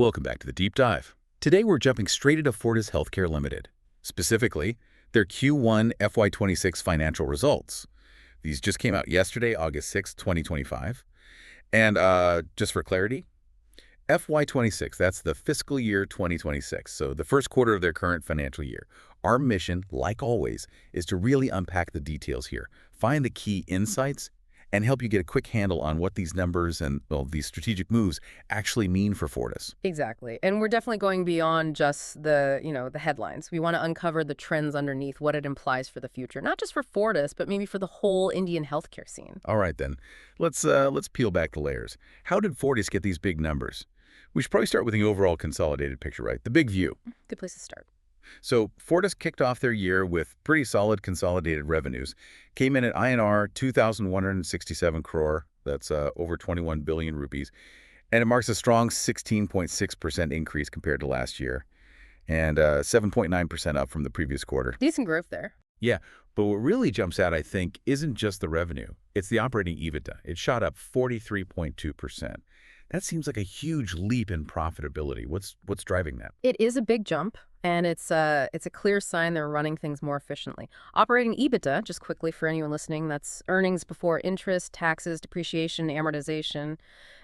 Welcome back to the Deep Dive. Today we're jumping straight into Fortis Healthcare Ltd, specifically their Q1 FY26 financial results. These just came out yesterday, August 6, 2025. And just for clarity, FY26, that's the fiscal year 2026, so the first quarter of their current financial year. Our mission, like always, is to really unpack the details here, find the key insights, and help you get a quick handle on what these numbers and, well, these strategic moves actually mean for Fortis. Exactly. And we're definitely going beyond just the headlines. We want to uncover the trends underneath, what it implies for the future, not just for Fortis, but maybe for the whole Indian healthcare scene. All right, then. Let's peel back the layers. How did Fortis get these big numbers? We should probably start with the overall consolidated picture, right? The big view. Good place to start. So Fortis kicked off their year with pretty solid consolidated revenues. Came in at INR 2,167 crore, that's over 21 billion rupees, and it marks a strong 16.6% increase compared to last year, and 7.9% up from the previous quarter. Decent growth there. Yeah, but what really jumps out, I think, isn't just the revenue. It's the operating EBITDA. It shot up 43.2%. That seems like a huge leap in profitability. What's driving that? It is a big jump, and it's a clear sign they're running things more efficiently. Operating EBITDA, just quickly for anyone listening, that's earnings before interest, taxes, depreciation, amortization,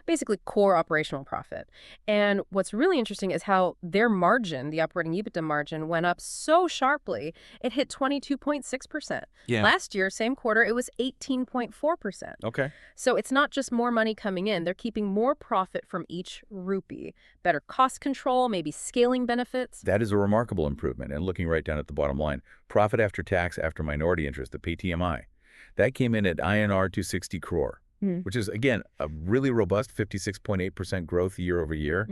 basically core operational profit. And what's really interesting is how their margin, the operating EBITDA margin, went up so sharply, it hit 22.6%. Yeah. Last year, same quarter, it was 18.4%. Okay. So it's not just more money coming in, they're keeping more profit from each rupee. Better cost control, maybe scaling benefits. That is a remarkable improvement. And looking right down at the bottom line, profit after tax after minority interest, the PTMI, that came in at INR 260 crore. Which is, again, a really robust 56.8% growth year over year.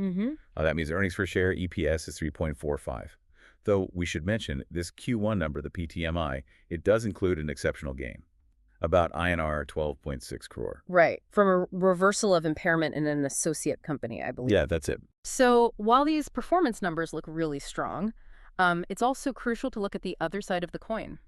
That means earnings per share, EPS, is 3.45. Though we should mention this Q1 number, the PTMI, it does include an exceptional gain, about INR 12.6 crore. Right, from a reversal of impairment in an associate company, I believe. Yeah, that's it. So while these performance numbers look really strong, it's also crucial to look at the other side of the coin,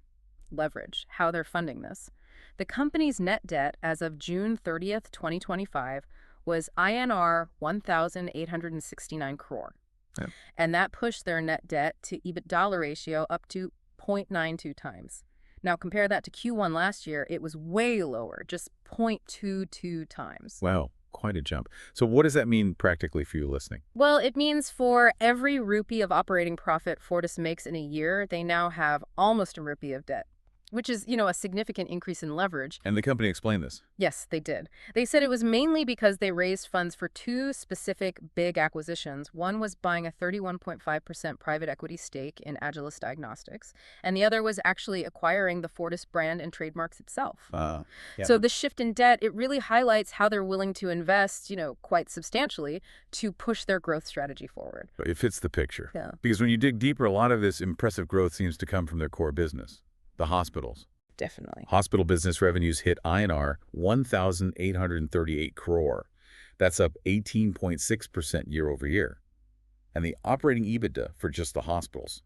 leverage, how they're funding this. The company's net debt as of June 30th, 2025 was INR 1,869 crore. Yep. And that pushed their net debt to EBITDA ratio up to 0.92 times. Now compare that to Q1 last year, it was way lower, just 0.22 times. Wow, quite a jump. So what does that mean practically for you listening? Well, it means for every rupee of operating profit Fortis makes in a year, they now have almost a rupee of debt, which is, a significant increase in leverage. And the company explained this. Yes, they did. They said it was mainly because they raised funds for two specific big acquisitions. One was buying a 31.5% private equity stake in Agilist Diagnostics, and the other was actually acquiring the Fortis brand and trademarks itself. Yeah. So the shift in debt, it really highlights how they're willing to invest, quite substantially to push their growth strategy forward. It fits the picture. Yeah. Because when you dig deeper, a lot of this impressive growth seems to come from their core business. The hospitals. Definitely. Hospital business revenues hit INR 1,838 crore. That's up 18.6% year over year. And the operating EBITDA for just the hospitals,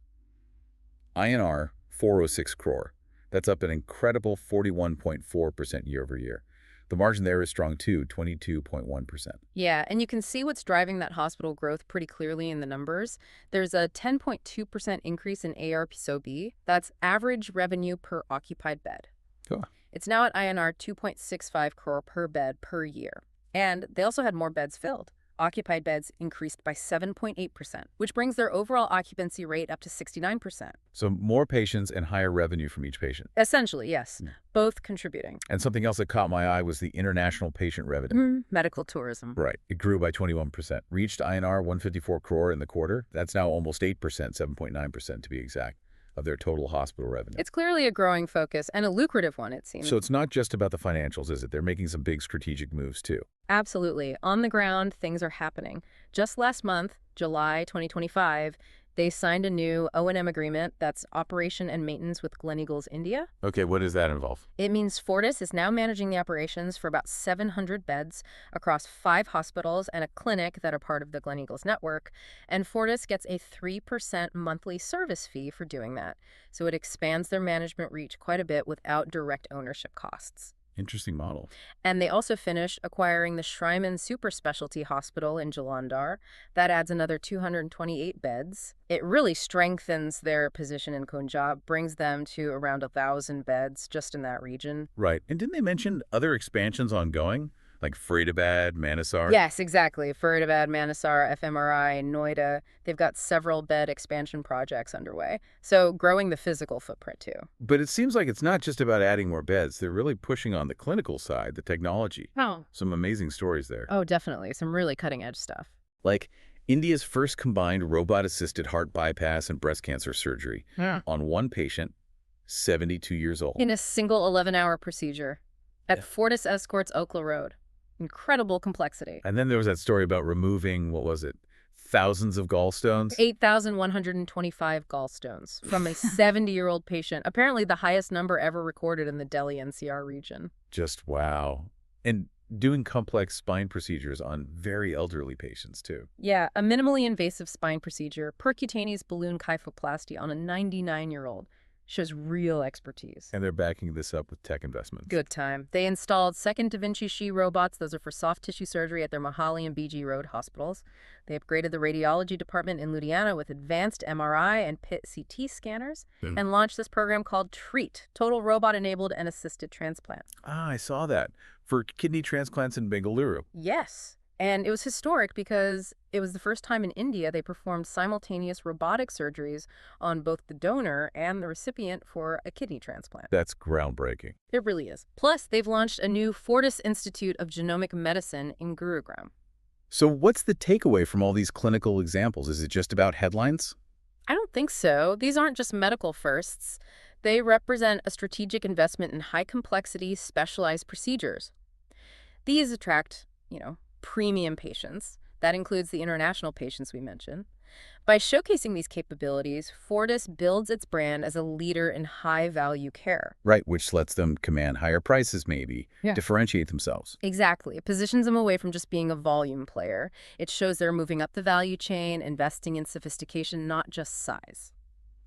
INR 406 crore. That's up an incredible 41.4% year over year. The margin there is strong too, 22.1%. Yeah, and you can see what's driving that hospital growth pretty clearly in the numbers. There's a 10.2% increase in ARPSOB. That's average revenue per occupied bed. Cool. It's now at INR 2.65 crore per bed per year. And they also had more beds filled. Occupied beds increased by 7.8%, which brings their overall occupancy rate up to 69%. So more patients and higher revenue from each patient. Essentially, yes, both contributing. And something else that caught my eye was the international patient revenue. Medical tourism. Right. It grew by 21%, reached INR 154 crore in the quarter. That's now almost 8%, 7.9% to be exact, of their total hospital revenue. It's clearly a growing focus and a lucrative one, it seems. So it's not just about the financials, is it? They're making some big strategic moves too. Absolutely. On the ground, things are happening. Just last month, July 2025, they signed a new O&M agreement that's operation and maintenance with Gleneagles India. Okay, what does that involve? It means Fortis is now managing the operations for about 700 beds across 5 hospitals and a clinic that are part of the Gleneagles network, and Fortis gets a 3% monthly service fee for doing that. So it expands their management reach quite a bit without direct ownership costs. Interesting model. And they also finished acquiring the Shriman Super Specialty Hospital in Jalandhar. That adds another 228 beds. It really strengthens their position in Punjab, brings them to around 1,000 beds just in that region. Right. And didn't they mention other expansions ongoing, like Faridabad, Manesar? Yes, exactly. Faridabad, Manesar, FMRI, Noida, they've got several bed expansion projects underway. So growing the physical footprint too. But it seems like it's not just about adding more beds. They're really pushing on the clinical side, the technology. Oh. Some amazing stories there. Oh, definitely. Some really cutting edge stuff. Like India's first combined robot-assisted heart bypass and breast cancer surgery on one patient, 72 years old. In a single 11-hour procedure at Fortis Escorts Oakla Road. Incredible complexity. And then there was that story about removing, what was it, thousands of gallstones? 8,125 gallstones from a 70-year-old patient, apparently the highest number ever recorded in the Delhi NCR region. Just wow. And doing complex spine procedures on very elderly patients, too. Yeah, a minimally invasive spine procedure, percutaneous balloon kyphoplasty on a 99-year-old. Shows real expertise. And they're backing this up with tech investments. Good time. They installed second Da Vinci She robots. Those are for soft tissue surgery at their Mohali and BG Road hospitals. They upgraded the radiology department in Ludhiana with advanced MRI and PIT CT scanners and launched this program called TREAT, Total Robot-Enabled and Assisted Transplant. Ah, I saw that. For kidney transplants in Bengaluru. Yes. And it was historic because it was the first time in India they performed simultaneous robotic surgeries on both the donor and the recipient for a kidney transplant. That's groundbreaking. It really is. Plus, they've launched a new Fortis Institute of Genomic Medicine in Gurugram. So what's the takeaway from all these clinical examples? Is it just about headlines? I don't think so. These aren't just medical firsts. They represent a strategic investment in high-complexity, specialized procedures. These attract, premium patients. That includes the international patients we mentioned. By showcasing these capabilities, Fortis builds its brand as a leader in high-value care. Right, which lets them command higher prices maybe, differentiate themselves. Exactly. It positions them away from just being a volume player. It shows they're moving up the value chain, investing in sophistication, not just size.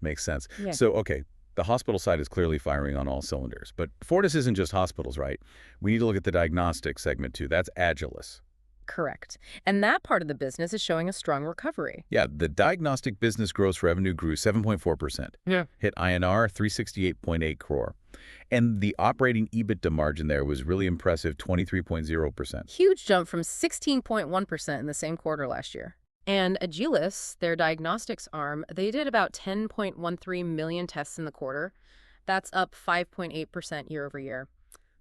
Makes sense. Yeah. So, okay, the hospital side is clearly firing on all cylinders. But Fortis isn't just hospitals, right? We need to look at the diagnostic segment too. That's Agilus. Correct. And that part of the business is showing a strong recovery. Yeah, the diagnostic business gross revenue grew 7.4%. Yeah. Hit INR 368.8 crore. And the operating EBITDA margin there was really impressive, 23.0%. Huge jump from 16.1% in the same quarter last year. And Agilus, their diagnostics arm, they did about 10.13 million tests in the quarter. That's up 5.8% year over year.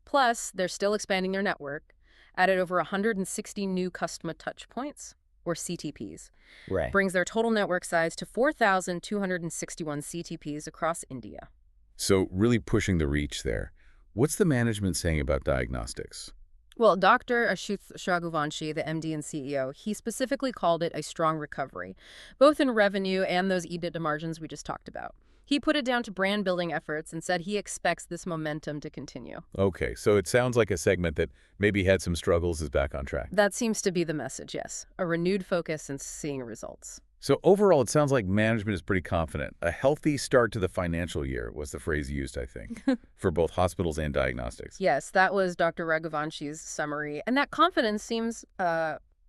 Plus, they're still expanding their network. Added over 160 new customer touch points, or CTPs. Right. Brings their total network size to 4,261 CTPs across India. So really pushing the reach there. What's the management saying about diagnostics? Well, Dr. Ashuth Raghuvanshi, the MD and CEO, he specifically called it a strong recovery, both in revenue and those EBITDA margins we just talked about. He put it down to brand-building efforts and said he expects this momentum to continue. Okay, so it sounds like a segment that maybe had some struggles is back on track. That seems to be the message, yes. A renewed focus and seeing results. So overall, it sounds like management is pretty confident. A healthy start to the financial year was the phrase used, I think, for both hospitals and diagnostics. Yes, that was Dr. Raghuvanshi's summary. And that confidence seems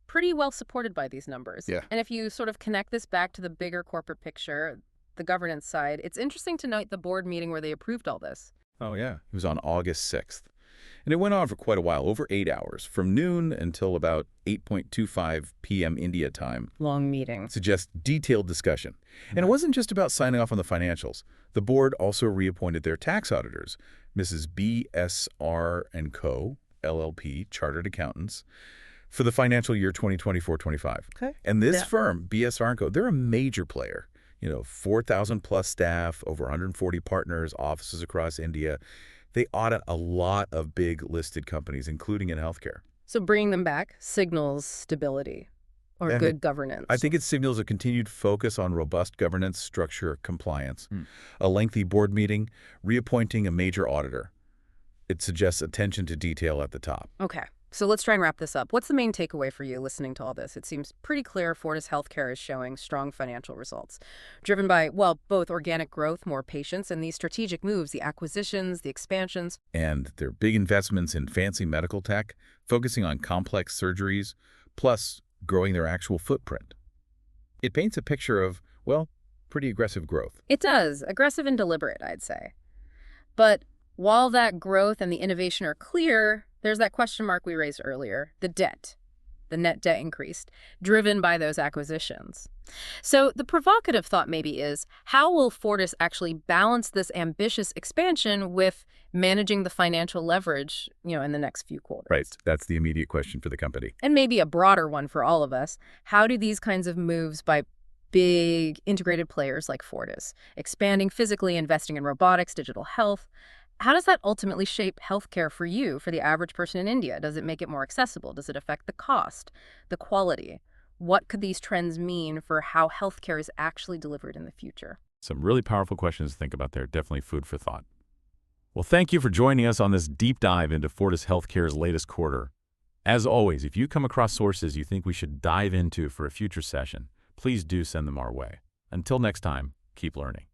pretty well supported by these numbers. Yeah. And if you sort of connect this back to the bigger corporate picture, the governance side, it's interesting to note the board meeting where they approved all this. Oh, yeah. It was on August 6th. And it went on for quite a while, over 8 hours, from noon until about 8:25 p.m. India time. Long meeting. Suggests detailed discussion. And it wasn't just about signing off on the financials. The board also reappointed their tax auditors, Mrs. B.S.R. & Co., LLP, Chartered Accountants, for the financial year 2024-25. Okay. And this firm, B.S.R. & Co., they're a major player. 4,000 plus staff, over 140 partners, offices across India. They audit a lot of big listed companies, including in healthcare. So bringing them back signals stability or And good governance. I think it signals a continued focus on robust governance, structure, compliance. A lengthy board meeting, reappointing a major auditor. It suggests attention to detail at the top. Okay. So let's try and wrap this up. What's the main takeaway for you listening to all this? It seems pretty clear Fortis Healthcare is showing strong financial results, driven by, well, both organic growth, more patients, and these strategic moves, the acquisitions, the expansions. And their big investments in fancy medical tech, focusing on complex surgeries, plus growing their actual footprint. It paints a picture of, well, pretty aggressive growth. It does. Aggressive and deliberate, I'd say. But while that growth and the innovation are clear, there's that question mark we raised earlier, the debt. The net debt increased, driven by those acquisitions. So the provocative thought maybe is, how will Fortis actually balance this ambitious expansion with managing the financial leverage, in the next few quarters? Right. That's the immediate question for the company. And maybe a broader one for all of us. How do these kinds of moves by big integrated players like Fortis, expanding physically, investing in robotics, digital health, how does that ultimately shape healthcare for you, for the average person in India? Does it make it more accessible? Does it affect the cost, the quality? What could these trends mean for how healthcare is actually delivered in the future? Some really powerful questions to think about there. Definitely food for thought. Well, thank you for joining us on this deep dive into Fortis Healthcare's latest quarter. As always, if you come across sources you think we should dive into for a future session, please do send them our way. Until next time, keep learning.